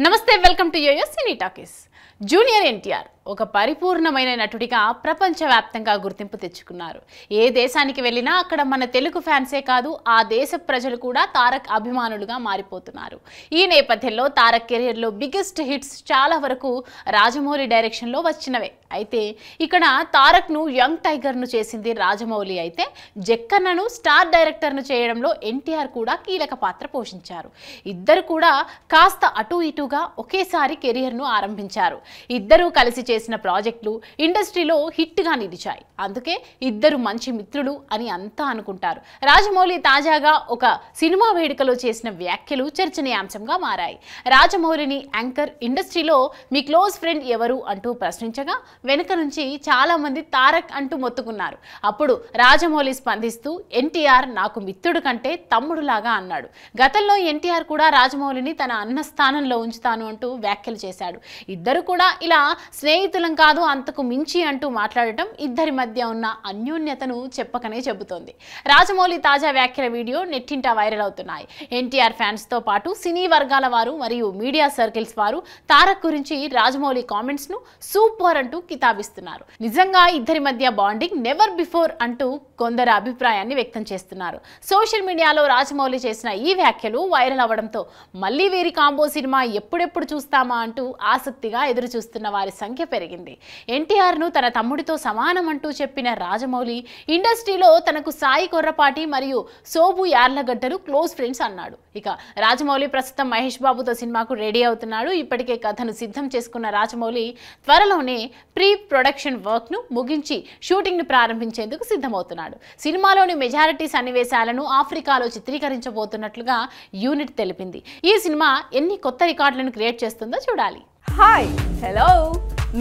నమస్తే, welcome to YoYo Cine Talkies. Junior NTR ఒక పరిపూర్ణమైన నటుడిగా ప్రపంచవ్యాప్తంగా గుర్తింపు తెచ్చుకున్నారు. ఏ దేశానికి వెళ్ళినా అక్కడ మన తెలుగు ఫ్యాన్సే కాదు, ఆ దేశ ప్రజలు కూడా తారక్ అభిమానులుగా మారిపోతున్నారు. ఈ నేపథ్యంలో తారక్ కెరియర్లో బిగ్గెస్ట్ హిట్స్ చాలా వరకు రాజమౌళి డైరెక్షన్లో వచ్చినవే. అయితే ఇక్కడ తారక్ను యంగ్ టైగర్ను చేసింది రాజమౌళి అయితే, జక్కన్నను స్టార్ డైరెక్టర్ను చేయడంలో ఎన్టీఆర్ కూడా కీలక పాత్ర పోషించారు. ఇద్దరు కూడా కాస్త అటు ఇటుగా ఒకేసారి కెరియర్ను ఆరంభించారు. ఇద్దరూ కలిసి చేసిన ప్రాజెక్టులు ఇండస్ట్రీలో హిట్ గా నిలిచాయి. అందుకే ఇద్దరు మంచి మిత్రులు అని అంతా అనుకుంటారు. రాజమౌళి తాజాగా ఒక సినిమా వేడుకలో చేసిన వ్యాఖ్యలు చర్చనీయాంశంగా మారాయి. రాజమౌళిని యాంకర్ ఇండస్ట్రీలో మీ క్లోజ్ ఫ్రెండ్ ఎవరు అంటూ ప్రశ్నించగా వెనుక నుంచి చాలా మంది తారక్ అంటూ మొత్తుకున్నారు. అప్పుడు రాజమౌళి స్పందిస్తూ ఎన్టీఆర్ నాకు మిత్రుడు కంటే తమ్ముడులాగా అన్నాడు. గతంలో ఎన్టీఆర్ కూడా రాజమౌళిని తన అన్న స్థానంలో ఉంచుతాను అంటూ వ్యాఖ్యలు చేశాడు. ఇద్దరు కూడా ఇలా స్నేహితులం కాదు అంతకు మించి అంటూ మాట్లాడటం ఇద్దరి మధ్య ఉన్న అన్యోన్యతను చెప్పకనే చెబుతోంది. రాజమౌళి తాజా వ్యాఖ్యల వీడియో నెట్టింట వైరల్ అవుతున్నాయి. ఎన్టీఆర్ ఫ్యాన్స్ తో పాటు సినీ వర్గాల వారు మరియు మీడియా సర్కిల్స్ వారు తారక్ గురించి రాజమౌళి కామెంట్స్ ను సూపర్ అంటూ కితాబిస్తున్నారు. నిజంగా ఇద్దరి మధ్య బాండింగ్ నెవర్ బిఫోర్ అంటూ కొందరు అభిప్రాయాన్ని వ్యక్తం చేస్తున్నారు. సోషల్ మీడియాలో రాజమౌళి చేసిన ఈ వ్యాఖ్యలు వైరల్ అవ్వడంతో మళ్ళీ వీరి కాంబో సినిమా ఎప్పుడెప్పుడు చూస్తామా అంటూ ఆసక్తిగా ఎదురు చూస్తున్న వారి సంఖ్య పెరిగింది. ఎన్టీఆర్ ను తన తమ్ముడితో సమానం అంటూ చెప్పిన రాజమౌళి ఇండస్ట్రీలో తనకు సాయి కొర్రపాటి మరియు సోబు యార్లగడ్డలు క్లోజ్ ఫ్రెండ్స్ అన్నాడు. ఇక రాజమౌళి ప్రస్తుతం మహేష్ బాబుతో సినిమాకు రెడీ అవుతున్నాడు. ఇప్పటికే కథను సిద్ధం చేసుకున్న రాజమౌళి త్వరలోనే ప్రీ ప్రొడక్షన్ వర్క్ ను ముగించి షూటింగ్ ను ప్రారంభించేందుకు సిద్ధమవుతున్నాడు. సినిమాలోని మెజారిటీ సన్నివేశాలను ఆఫ్రికాలో చిత్రీకరించబోతున్నట్లుగా యూనిట్ తెలిపింది. ఈ సినిమా ఎన్ని కొత్త రికార్డులను క్రియేట్ చేస్తుందో చూడాలి. హాయ్ హలో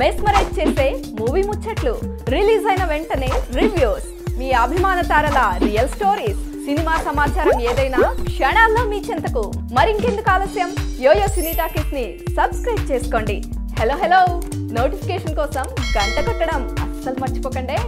మెస్మరైజ్ చేసే మూవీ ముచ్చట్లు, రిలీజ్ అయిన వెంటనే రివ్యూస్, మీ అభిమాన తారల రియల్ స్టోరీస్, సినిమా సమాచారం ఏదైనా క్షణాల్లో మీ చెంతకు. మరింకెందుకు ఆలస్యం, యోయో సినీ టాకీస్ ని సబ్స్క్రైబ్ చేసుకోండి. హలో నోటిఫికేషన్ కోసం గంట కొట్టడం అస్సలు మర్చిపోకండి.